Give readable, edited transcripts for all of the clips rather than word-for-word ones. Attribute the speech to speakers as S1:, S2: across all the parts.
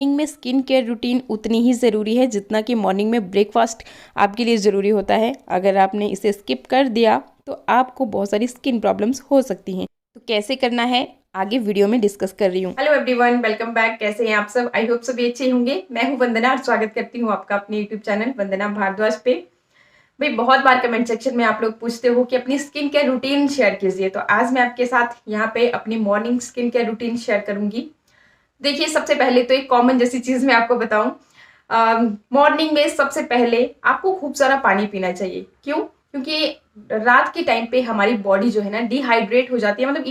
S1: Morning में skin care routine उतनी ही ज़रूरी है जितना कि मॉर्निंग में ब्रेकफास्ट आपके लिए ज़रूरी होता है। अगर आपने इसे स्किप कर दिया तो आपको बहुत सारी स्किन प्रॉब्लम्स हो सकती हैं। तो कैसे करना है आगे वीडियो में डिस्कस कर रही हूँ।
S2: Hello everyone, welcome back. कैसे हैं आप सब? आई होप सभी अच्छे होंगे। मैं हूं वंदना और स्वागत करती हूं आपका अपने यूट्यूब चैनल वंदना भारद्वाज पे। भाई बहुत बार कमेंट सेक्शन में आप लोग पूछते हो कि अपनी स्किन केयर रूटीन शेयर कीजिए, तो आज मैं आपके साथ यहाँ पे अपनी morning skin care routine share करूंगी। देखिए, सबसे पहले तो एक कॉमन जैसी चीज मैं आपको बताऊं, मॉर्निंग में सबसे पहले आपको खूब सारा पानी पीना चाहिए। क्यों? क्योंकि रात के टाइम पे हमारी बॉडी जो है ना डिहाइड्रेट हो जाती है, मतलब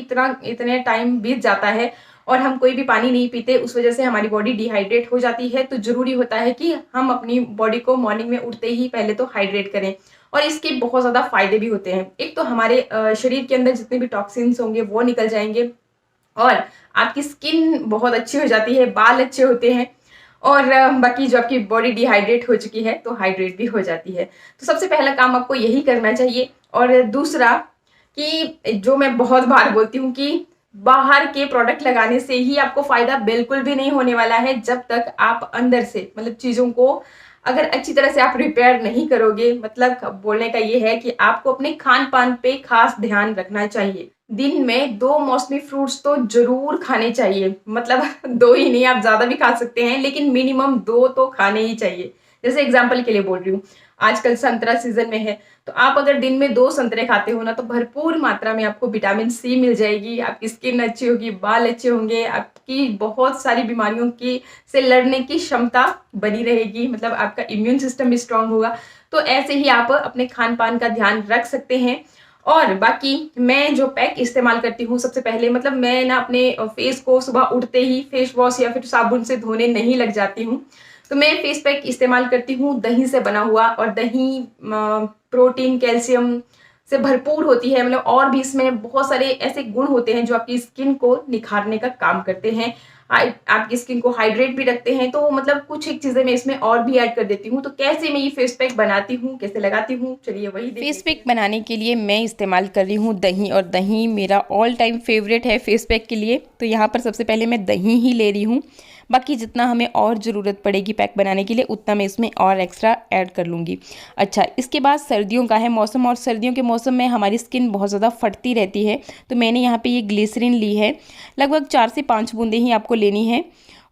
S2: इतने टाइम बीत जाता है और हम कोई भी पानी नहीं पीते, उस वजह से हमारी बॉडी डिहाइड्रेट हो जाती है। तो जरूरी होता है कि हम अपनी बॉडी को मॉर्निंग में उठते ही पहले तो हाइड्रेट करें। और इसके बहुत ज्यादा फायदे भी होते हैं। एक तो हमारे शरीर के अंदर जितने भी टॉक्सिन्स होंगे वो निकल जाएंगे और आपकी स्किन बहुत अच्छी हो जाती है, बाल अच्छे होते हैं और बाकी जो आपकी बॉडी डिहाइड्रेट हो चुकी है तो हाइड्रेट भी हो जाती है। तो सबसे पहला काम आपको यही करना चाहिए। और दूसरा कि जो मैं बहुत बार बोलती हूँ कि बाहर के प्रोडक्ट लगाने से ही आपको फायदा बिल्कुल भी नहीं होने वाला है जब तक आप अंदर से मतलब चीजों को अगर अच्छी तरह से आप रिपेयर नहीं करोगे। मतलब बोलने का ये है कि आपको अपने खान पान पे खास ध्यान रखना चाहिए। दिन में 2 मौसमी फ्रूट्स तो जरूर खाने चाहिए। मतलब 2 ही नहीं, आप ज्यादा भी खा सकते हैं, लेकिन मिनिमम 2 तो खाने ही चाहिए। जैसे एग्जाम्पल के लिए बोल रही हूँ, आजकल संतरा सीजन में है, तो आप अगर दिन में 2 संतरे खाते हो ना तो भरपूर मात्रा में आपको विटामिन सी मिल जाएगी, आपकी स्किन अच्छी होगी, बाल अच्छे होंगे, आपकी बहुत सारी बीमारियों की से लड़ने की क्षमता बनी रहेगी, मतलब आपका इम्यून सिस्टम भी स्ट्रांग होगा। तो ऐसे ही आप अपने खान पान का ध्यान रख सकते हैं। और बाकी मैं जो पैक इस्तेमाल करती हूँ, सबसे पहले मतलब मैं ना अपने फेस को सुबह उठते ही फेस वॉश या फिर साबुन से धोने नहीं लग जाती हूँ। तो मैं फेस पैक इस्तेमाल करती हूँ दही से बना हुआ, और दही प्रोटीन कैल्शियम से भरपूर होती है। मतलब और भी इसमें बहुत सारे ऐसे गुण होते हैं जो आपकी स्किन को निखारने का काम करते हैं, आपकी स्किन को हाइड्रेट भी रखते हैं। तो मतलब कुछ एक चीजें मैं इसमें और भी ऐड कर देती हूँ। तो कैसे मैं ये फेस पैक बनाती हूँ, कैसे लगाती हूँ, चलिए वही देख
S1: फेस
S2: लेते
S1: पैक
S2: हैं।
S1: बनाने के लिए मैं इस्तेमाल कर रही हूँ दही, और दही मेरा ऑल टाइम फेवरेट है फेस पैक के लिए। तो यहाँ पर सबसे पहले मैं दही ही ले रही हूँ। बाकी जितना हमें और ज़रूरत पड़ेगी पैक बनाने के लिए उतना मैं इसमें और एक्स्ट्रा ऐड कर लूँगी। अच्छा, इसके बाद सर्दियों का है मौसम, और सर्दियों के मौसम में हमारी स्किन बहुत ज़्यादा फटती रहती है। तो मैंने यहाँ पे ये ग्लिसरीन ली है, लगभग 4 से 5 बूंदें ही आपको लेनी है।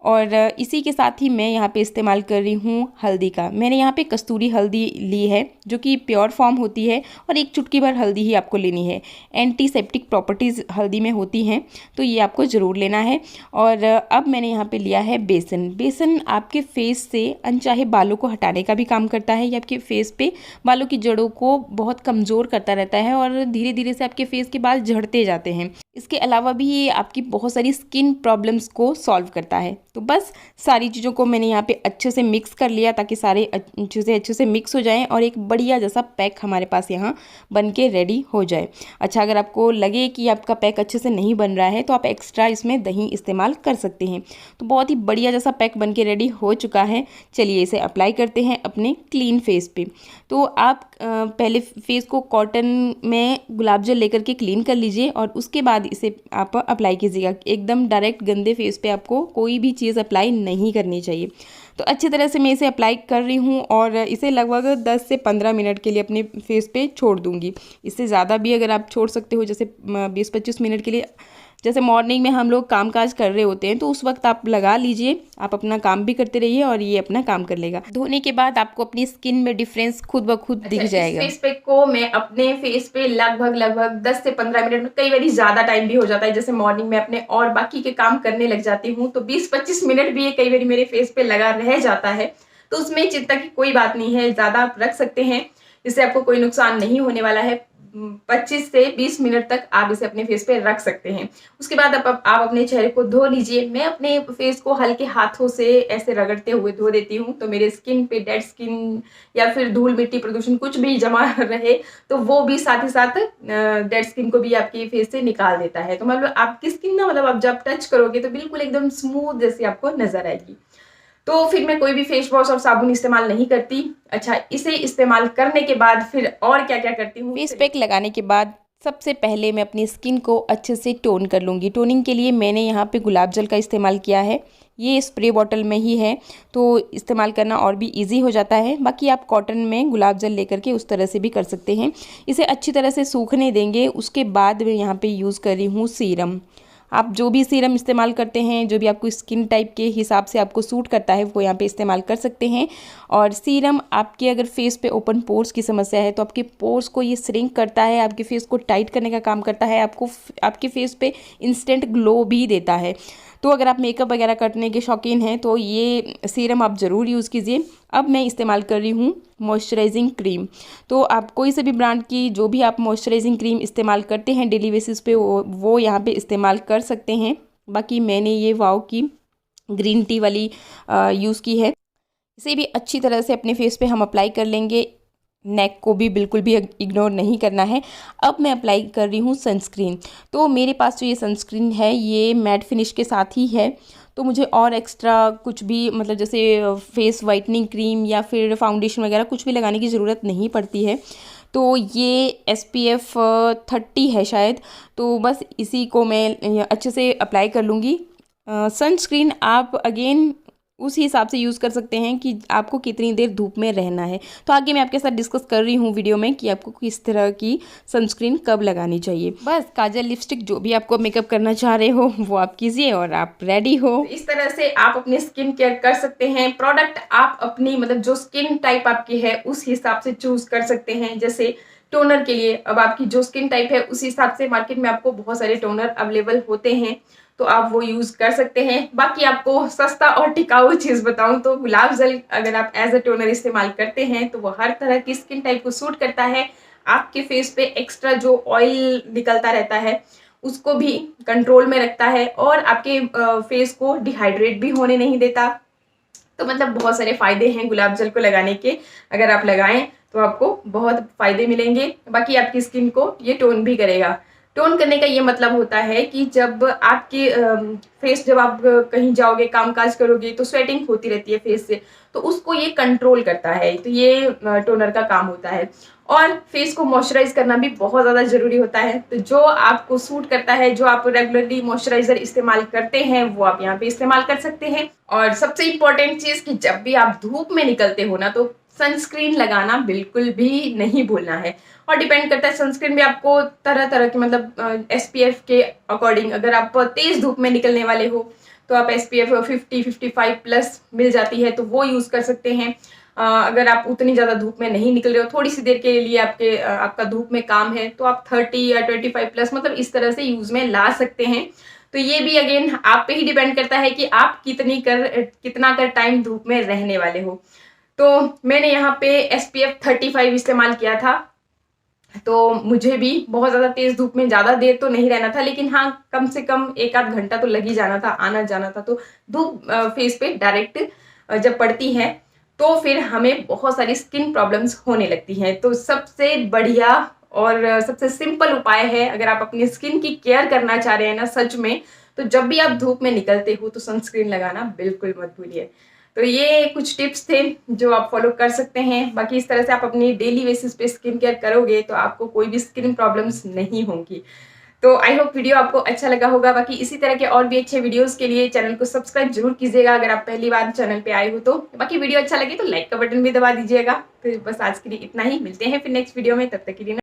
S1: और इसी के साथ ही मैं यहाँ पे इस्तेमाल कर रही हूँ हल्दी का। मैंने यहाँ पे कस्तूरी हल्दी ली है जो कि प्योर फॉर्म होती है, और एक चुटकी भर हल्दी ही आपको लेनी है। एंटीसेप्टिक प्रॉपर्टीज़ हल्दी में होती हैं, तो ये आपको ज़रूर लेना है। और अब मैंने यहाँ पे लिया है बेसन। बेसन आपके फेस से अनचाहे बालों को हटाने का भी काम करता है। ये आपके फेस पे बालों की जड़ों को बहुत कमज़ोर करता रहता है और धीरे धीरे से आपके फेस के बाल झड़ते जाते हैं। इसके अलावा भी ये आपकी बहुत सारी स्किन प्रॉब्लम्स को सॉल्व करता है। तो बस सारी चीज़ों को मैंने यहाँ पे अच्छे से मिक्स कर लिया ताकि सारे अच्छे से मिक्स हो जाएं और एक बढ़िया जैसा पैक हमारे पास यहाँ बन के रेडी हो जाए। अच्छा, अगर आपको लगे कि आपका पैक अच्छे से नहीं बन रहा है तो आप एक्स्ट्रा इसमें दही इस्तेमाल कर सकते हैं। तो बहुत ही बढ़िया जैसा पैक बन के रेडी हो चुका है। चलिए इसे अप्लाई करते हैं अपने क्लीन फेस पे। तो आप पहले फेस को कॉटन में गुलाब जल लेकर के क्लीन कर लीजिए और उसके बाद इसे आप अप्लाई कीजिएगा। एकदम डायरेक्ट गंदे फेस पे आपको कोई भी चीज़ अप्लाई नहीं करनी चाहिए। तो अच्छी तरह से मैं इसे अप्लाई कर रही हूँ और इसे लगभग 10 से 15 मिनट के लिए अपने फेस पे छोड़ दूँगी। इससे ज़्यादा भी अगर आप छोड़ सकते हो, जैसे 20-25 मिनट के लिए, जैसे मॉर्निंग में हम लोग काम काज कर रहे होते हैं तो उस वक्त आप लगा लीजिए। आप अपना काम भी करते रहिए और ये अपना काम कर लेगा। धोने के बाद आपको अपनी स्किन में डिफरेंस खुद ब खुद दिख
S2: इस
S1: जाएगा।
S2: फेस पैक को मैं अपने फेस पे लगभग 10 से 15 मिनट में, कई बार ज्यादा टाइम भी हो जाता है, जैसे मॉर्निंग में अपने और बाकी के काम करने लग जाती हूँ तो 20-25 मिनट भी ये कई बार मेरे फेस पे लगा रह जाता है। तो उसमें चिंता की कोई बात नहीं है, ज्यादा आप रख सकते हैं, इससे आपको कोई नुकसान नहीं होने वाला है। 25 से 20 मिनट तक आप इसे अपने फेस पे रख सकते हैं। उसके बाद आप अपने चेहरे को धो लीजिए। मैं अपने फेस को हल्के हाथों से ऐसे रगड़ते हुए धो देती हूँ, तो मेरे स्किन पे डेड स्किन या फिर धूल मिट्टी प्रदूषण कुछ भी जमा रहे तो वो भी साथ ही साथ डेड स्किन को भी आपके फेस से निकाल देता है। तो मतलब आपकी स्किन ना, मतलब आप जब टच करोगे तो बिल्कुल एकदम स्मूथ जैसी आपको नजर आएगी। तो फिर मैं कोई भी फेस वॉश और साबुन इस्तेमाल नहीं करती। अच्छा, इसे इस्तेमाल करने के बाद फिर और क्या क्या करती हूँ,
S1: फेस पैक लगाने के बाद सबसे पहले मैं अपनी स्किन को अच्छे से टोन कर लूँगी। टोनिंग के लिए मैंने यहाँ पे गुलाब जल का इस्तेमाल किया है। ये स्प्रे बॉटल में ही है, तो इस्तेमाल करना और भी इजी हो जाता है। बाकी आप कॉटन में गुलाब जल लेकर के उस तरह से भी कर सकते हैं। इसे अच्छी तरह से सूखने देंगे। उसके बाद मैं यहाँ पे यूज़ कर रही हूँ सीरम। आप जो भी सीरम इस्तेमाल करते हैं, जो भी आपको स्किन टाइप के हिसाब से आपको सूट करता है, वो यहाँ पे इस्तेमाल कर सकते हैं। और सीरम आपके अगर फेस पे ओपन पोर्स की समस्या है तो आपके पोर्स को ये श्रिंक करता है, आपके फेस को टाइट करने का काम करता है, आपको आपके फेस पे इंस्टेंट ग्लो भी देता है। तो अगर आप मेकअप वगैरह करने के शौकीन हैं तो ये सीरम आप ज़रूर यूज़ कीजिए। अब मैं इस्तेमाल कर रही हूँ मॉइस्चराइजिंग क्रीम। तो आप कोई से भी ब्रांड की जो भी आप मॉइस्चराइजिंग क्रीम इस्तेमाल करते हैं डेली बेसिस पे वो यहाँ पे इस्तेमाल कर सकते हैं। बाकी मैंने ये वाव की ग्रीन टी वाली यूज़ की है। इसे भी अच्छी तरह से अपने फेस पे हम अप्लाई कर लेंगे। नेक को भी बिल्कुल भी इग्नोर नहीं करना है। अब मैं अप्लाई कर रही हूँ सनस्क्रीन। तो मेरे पास जो ये सनस्क्रीन है ये मैट फिनिश के साथ ही है, तो मुझे और एक्स्ट्रा कुछ भी मतलब जैसे फेस वाइटनिंग क्रीम या फिर फाउंडेशन वगैरह कुछ भी लगाने की ज़रूरत नहीं पड़ती है। तो ये SPF 30 है शायद, तो बस इसी को मैं अच्छे से अप्लाई कर लूँगी। सनस्क्रीन आप अगेन उस हिसाब से यूज़ कर सकते हैं कि आपको कितनी देर धूप में रहना है। तो आगे मैं आपके साथ डिस्कस कर रही हूँ वीडियो में कि आपको किस तरह की सनस्क्रीन कब लगानी चाहिए। बस काजल, लिपस्टिक जो भी आपको मेकअप करना चाह रहे हो वो आप कीजिए और आप रेडी हो।
S2: इस तरह से आप अपनी स्किन केयर कर सकते हैं। प्रोडक्ट आप अपनी मतलब जो स्किन टाइप आपकी है उस हिसाब से चूज कर सकते हैं। जैसे टोनर के लिए अब आपकी जो स्किन टाइप है उस हिसाब से मार्केट में आपको बहुत सारे टोनर अवेलेबल होते हैं, तो आप वो यूज कर सकते हैं। बाकी आपको सस्ता और टिकाऊ चीज बताऊं तो गुलाब जल अगर आप एज अ टोनर इस्तेमाल करते हैं तो वो हर तरह की स्किन टाइप को सूट करता है। आपके फेस पे एक्स्ट्रा जो ऑयल निकलता रहता है उसको भी कंट्रोल में रखता है और आपके फेस को डिहाइड्रेट भी होने नहीं देता। तो मतलब बहुत सारे फायदे हैं गुलाब जल को लगाने के। अगर आप लगाएं तो आपको बहुत फायदे मिलेंगे। बाकी आपकी स्किन को ये टोन भी करेगा। टोन करने का ये मतलब होता है कि जब आपके फेस जब आप कहीं जाओगे कामकाज करोगे तो स्वेटिंग होती रहती है फेस से, तो उसको ये कंट्रोल करता है। तो ये टोनर का काम होता है। और फेस को मॉइस्चराइज करना भी बहुत ज़्यादा जरूरी होता है। तो जो आपको सूट करता है, जो आप रेगुलरली मॉइस्चराइजर इस्तेमाल करते हैं वो आप यहाँ पे इस्तेमाल कर सकते हैं। और सबसे इम्पोर्टेंट चीज़ कि जब भी आप धूप में निकलते हो ना तो सनस्क्रीन लगाना बिल्कुल भी नहीं भूलना है। और डिपेंड करता है सनस्क्रीन भी आपको तरह तरह के मतलब SPF के अकॉर्डिंग। अगर आप तेज धूप में निकलने वाले हो तो आप SPF 50-55+ मिल जाती है तो वो यूज़ कर सकते हैं। अगर आप उतनी ज़्यादा धूप में नहीं निकल रहे हो, थोड़ी सी देर के लिए आपका धूप में काम है, तो आप 30 या 25+ मतलब इस तरह से यूज़ में ला सकते हैं। तो ये भी अगेन आप पे ही डिपेंड करता है कि आप कितना कर टाइम धूप में रहने वाले हो। तो मैंने यहाँ पे SPF 35 इस्तेमाल किया था। तो मुझे भी बहुत ज़्यादा तेज़ धूप में ज़्यादा देर तो नहीं रहना था, लेकिन हाँ कम से कम 1-8 घंटा तो लग ही जाना था, आना जाना था। तो धूप फेस पे डायरेक्ट जब पड़ती है तो फिर हमें बहुत सारी स्किन प्रॉब्लम्स होने लगती हैं। तो सबसे बढ़िया और सबसे सिंपल उपाय है, अगर आप अपनी स्किन की केयर करना चाह रहे हैं ना सच में, तो जब भी आप धूप में निकलते हो तो सनस्क्रीन लगाना बिल्कुल मत भूलिए। तो ये कुछ टिप्स थे जो आप फॉलो कर सकते हैं। बाकी इस तरह से आप अपनी डेली बेसिस पे स्किन केयर करोगे तो आपको कोई भी स्किन प्रॉब्लम्स नहीं होंगी। तो आई होप वीडियो आपको अच्छा लगा होगा। बाकी इसी तरह के और भी अच्छे वीडियोस के लिए चैनल को सब्सक्राइब जरूर कीजिएगा अगर आप पहली बार चैनल पे आए हो तो। बाकी वीडियो अच्छा लगे तो लाइक का बटन भी दबा दीजिएगा। तो बस आज के लिए इतना ही, मिलते हैं फिर नेक्स्ट वीडियो में, तब तक के लिए